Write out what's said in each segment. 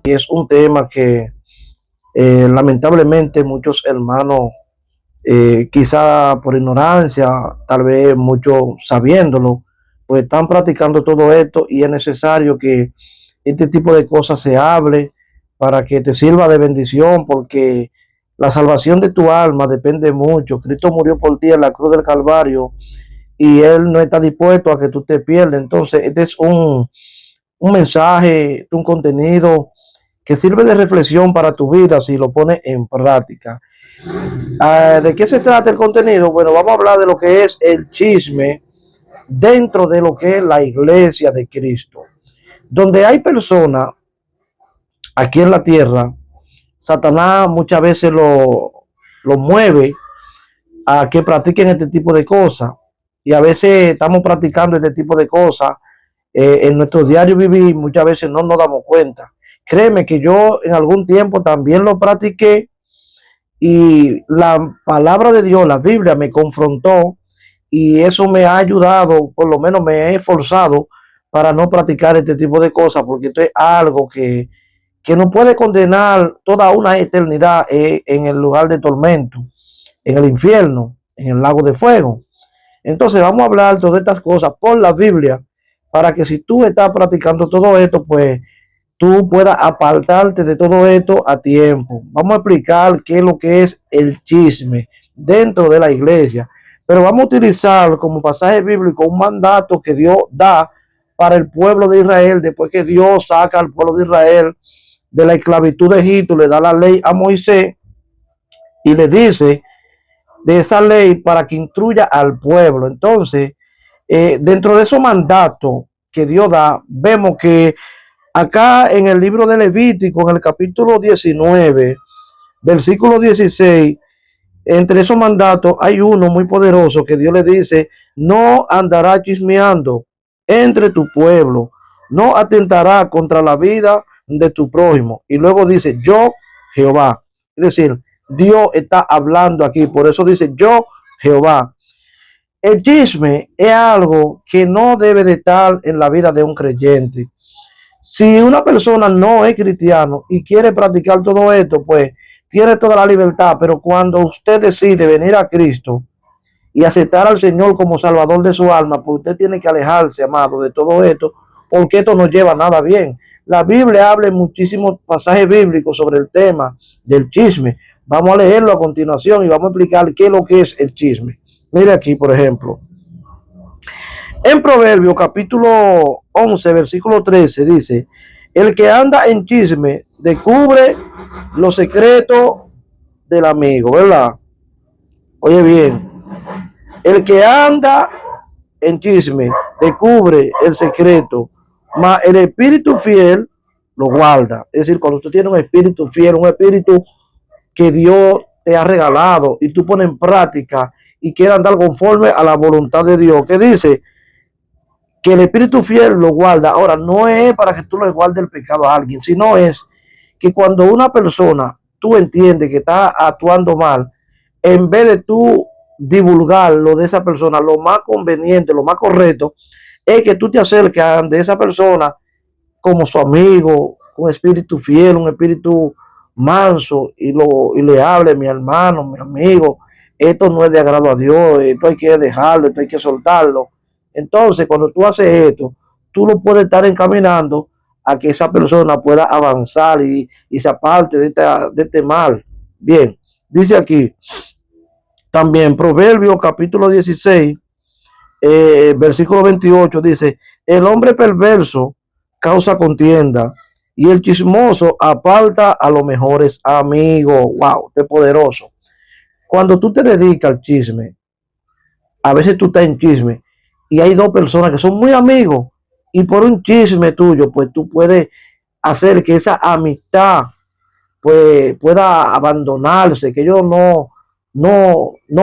y es un tema que lamentablemente muchos hermanos, quizá por ignorancia, tal vez muchos sabiéndolo, pues están practicando todo esto y es necesario que este tipo de cosas se hable para que te sirva de bendición, porque la salvación de tu alma depende mucho. Cristo murió por ti en la cruz del Calvario y Él no está dispuesto a que tú te pierdas. Entonces, este es un mensaje, un contenido que sirve de reflexión para tu vida si lo pones en práctica. ¿De qué se trata el contenido? Bueno, vamos a hablar de lo que es el chisme dentro de lo que es la iglesia de Cristo. Donde hay personas aquí en la tierra, Satanás muchas veces lo mueve a que practiquen este tipo de cosas. Y a veces estamos practicando este tipo de cosas en nuestro diario vivir, muchas veces no nos damos cuenta. Créeme que yo en algún tiempo también lo practiqué y la palabra de Dios, la Biblia, me confrontó y eso me ha ayudado, por lo menos me he esforzado para no practicar este tipo de cosas, porque esto es algo que nos puede condenar toda una eternidad en el lugar de tormento, en el infierno, en el lago de fuego. Entonces vamos a hablar de todas estas cosas por la Biblia, para que si tú estás practicando todo esto, pues tú puedas apartarte de todo esto a tiempo. Vamos a explicar qué es lo que es el chisme dentro de la iglesia, pero vamos a utilizar como pasaje bíblico un mandato que Dios da para el pueblo de Israel, después que Dios saca al pueblo de Israel de la esclavitud de Egipto, le da la ley a Moisés y le dice de esa ley para que instruya al pueblo. Entonces, dentro de esos mandatos que Dios da, vemos que acá en el libro de Levítico, en el capítulo 19, versículo 16, entre esos mandatos hay uno muy poderoso que Dios le dice: no andará chismeando entre tu pueblo, no atentará contra la vida de tu prójimo. Y luego dice: yo, Jehová. Es decir, Dios está hablando aquí, por eso dice: yo, Jehová. El chisme es algo que no debe de estar en la vida de un creyente. Si una persona no es cristiano y quiere practicar todo esto, pues tiene toda la libertad, pero cuando usted decide venir a Cristo y aceptar al Señor como Salvador de su alma, pues usted tiene que alejarse, amado, de todo esto, porque esto no lleva nada bien. La Biblia habla en muchísimos pasajes bíblicos sobre el tema del chisme. Vamos a leerlo a continuación y vamos a explicar qué es lo que es el chisme. Mire aquí, por ejemplo, en Proverbios capítulo 11, versículo 13 dice: el que anda en chisme descubre los secretos del amigo, ¿verdad? Oye bien, el que anda en chisme descubre el secreto, mas el espíritu fiel lo guarda. Es decir, cuando tú tienes un espíritu fiel, un espíritu que Dios te ha regalado y tú pones en práctica y quieres andar conforme a la voluntad de Dios, que dice que el espíritu fiel lo guarda. Ahora, no es para que tú le guardes el pecado a alguien, sino es que cuando una persona, tú entiendes que está actuando mal, en vez de tú divulgar lo de esa persona, lo más conveniente, lo más correcto, es que tú te acerques de esa persona como su amigo, un espíritu fiel, un espíritu manso, y le hable: mi hermano, mi amigo, esto no es de agrado a Dios, esto hay que dejarlo, esto hay que soltarlo. Entonces, cuando tú haces esto, tú lo puedes estar encaminando a que esa persona pueda avanzar y se aparte de este mal. Bien, dice aquí también Proverbios capítulo 16, versículo 28, dice: el hombre perverso causa contienda y el chismoso aparta a los mejores amigos. Wow, qué poderoso. Cuando tú te dedicas al chisme, a veces tú estás en chisme y hay dos personas que son muy amigos y por un chisme tuyo, pues tú puedes hacer que esa amistad pues pueda abandonarse, que ellos no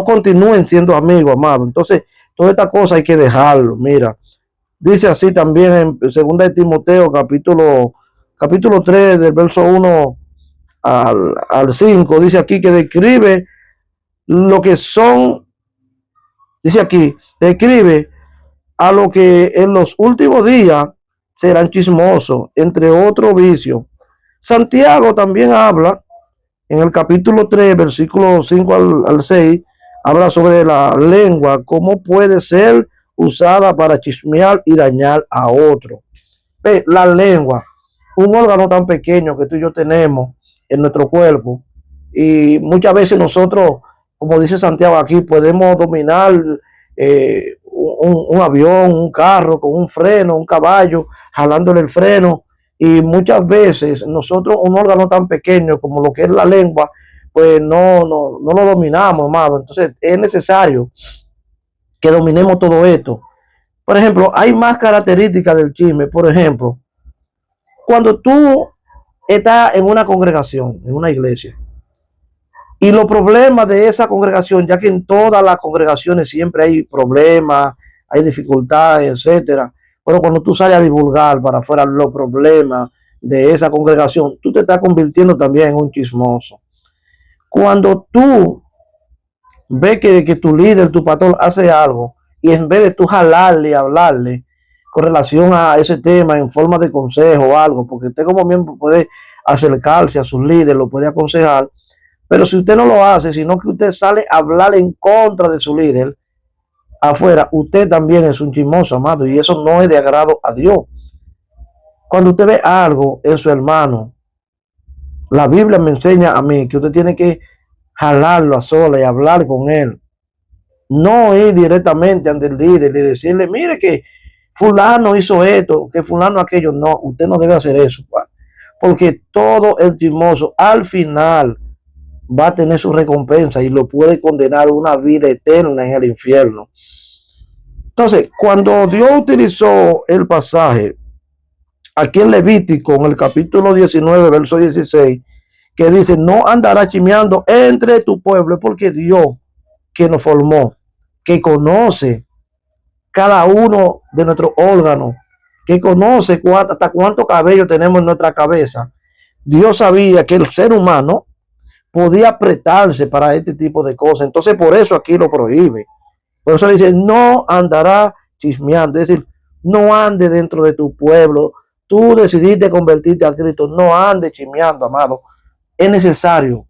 continúen siendo amigos, amado. Entonces, toda esta cosa hay que dejarlo. Mira, dice así también en 2 de Timoteo, capítulo 3, del verso 1 al 5, dice aquí que describe lo que son, dice aquí, describe a lo que en los últimos días serán chismosos, entre otros vicios, Santiago también habla en el capítulo 3, versículos 5 al 6, habla sobre la lengua, cómo puede ser usada para chismear y dañar a otro. Ve, la lengua, un órgano tan pequeño que tú y yo tenemos en nuestro cuerpo, y muchas veces nosotros, como dice Santiago aquí, podemos dominar un avión, un carro con un freno, un caballo, jalándole el freno, y muchas veces nosotros un órgano tan pequeño como lo que es la lengua, pues no lo dominamos, amado. Entonces es necesario que dominemos todo esto. Por ejemplo, hay más características del chisme. Por ejemplo, cuando tú estás en una congregación, en una iglesia, y los problemas de esa congregación, ya que en todas las congregaciones siempre hay problemas, hay dificultades, etcétera. Pero cuando tú sales a divulgar para afuera los problemas de esa congregación, tú te estás convirtiendo también en un chismoso. Cuando tú ves que tu líder, tu pastor hace algo, y en vez de tú jalarle, hablarle con relación a ese tema en forma de consejo o algo, porque usted como miembro puede acercarse a sus líderes, lo puede aconsejar, pero si usted no lo hace, sino que usted sale a hablar en contra de su líder afuera, usted también es un chismoso, amado, y eso no es de agrado a Dios. Cuando usted ve algo en su hermano, la Biblia me enseña a mí que usted tiene que jalarlo a sola y hablar con él. No ir directamente ante el líder y decirle, mire que fulano hizo esto, que fulano aquello. No, usted no debe hacer eso, porque todo el chismoso al final va a tener su recompensa y lo puede condenar a una vida eterna en el infierno. Entonces, cuando Dios utilizó el pasaje aquí en Levítico, en el capítulo 19, verso 16, que dice, no andará chimeando entre tu pueblo, es porque Dios que nos formó, que conoce cada uno de nuestros órganos, que conoce hasta cuánto cabello tenemos en nuestra cabeza. Dios sabía que el ser humano podía apretarse para este tipo de cosas. Entonces, por eso aquí lo prohíbe. Por eso dice, no andará chismeando. Es decir, no ande dentro de tu pueblo. Tú decidiste convertirte a Cristo. No ande chismeando, amado. Es necesario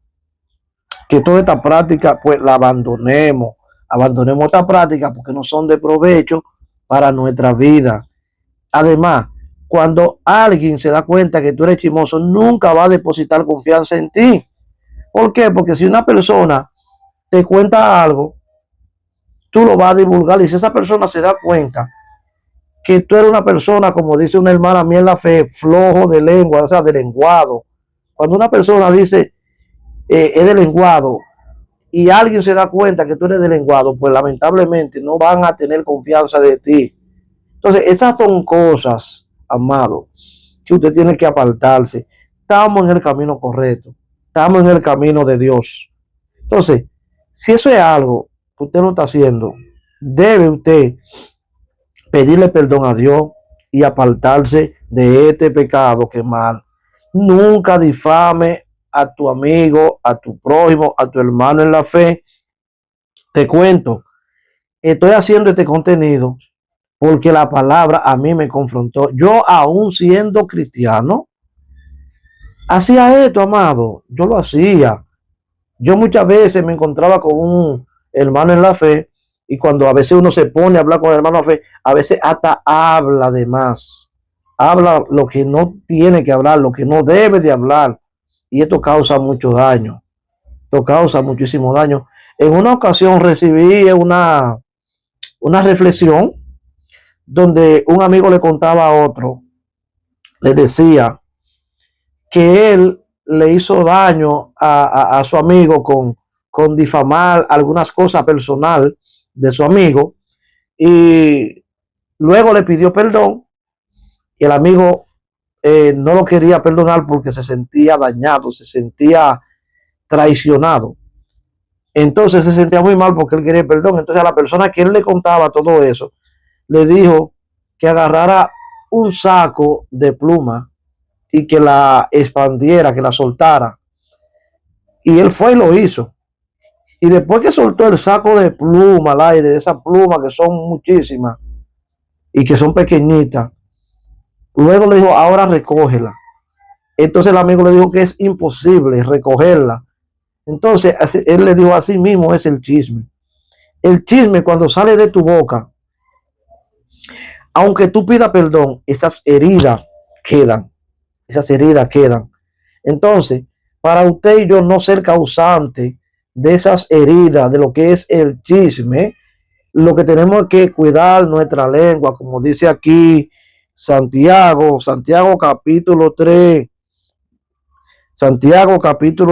que toda esta práctica, pues, la abandonemos. Abandonemos esta práctica porque no son de provecho para nuestra vida. Además, cuando alguien se da cuenta que tú eres chismoso, nunca va a depositar confianza en ti. ¿Por qué? Porque si una persona te cuenta algo, tú lo vas a divulgar, y si esa persona se da cuenta que tú eres una persona, como dice una hermana mía en la fe, flojo de lengua, o sea, de lenguado. Cuando una persona dice es de lenguado y alguien se da cuenta que tú eres de lenguado, pues lamentablemente no van a tener confianza de ti. Entonces, esas son cosas, amado, que usted tiene que apartarse. Estamos en el camino correcto, estamos en el camino de Dios. Entonces, si eso es algo que usted no está haciendo, debe usted pedirle perdón a Dios y apartarse de este pecado que es mal. Nunca difame a tu amigo, a tu prójimo, a tu hermano en la fe. Te cuento, estoy haciendo este contenido porque la palabra a mí me confrontó. Yo, aún siendo cristiano, hacía esto, amado. Yo lo hacía. Yo muchas veces me encontraba con un hermano en la fe, y cuando a veces uno se pone a hablar con el hermano en la fe, a veces hasta habla de más. Habla lo que no tiene que hablar, lo que no debe de hablar. Y esto causa mucho daño. Esto causa muchísimo daño. En una ocasión recibí una reflexión donde un amigo le contaba a otro, le decía que él le hizo daño a su amigo con difamar algunas cosas personal de su amigo, y luego le pidió perdón, y el amigo no lo quería perdonar porque se sentía dañado, se sentía traicionado. Entonces se sentía muy mal porque él quería perdón. Entonces a la persona que él le contaba todo eso, le dijo que agarrara un saco de pluma y que la expandiera, que la soltara. Y él fue y lo hizo. Y después que soltó el saco de pluma al aire, de esas plumas que son muchísimas y que son pequeñitas, luego le dijo, ahora recógela. Entonces el amigo le dijo que es imposible recogerla. Entonces él le dijo, así mismo es el chisme. El chisme, cuando sale de tu boca, aunque tú pidas perdón, esas heridas quedan. Esas heridas quedan. Entonces, para usted y yo no ser causante de esas heridas, de lo que es el chisme, lo que tenemos que cuidar nuestra lengua, como dice aquí Santiago capítulo 3, Santiago capítulo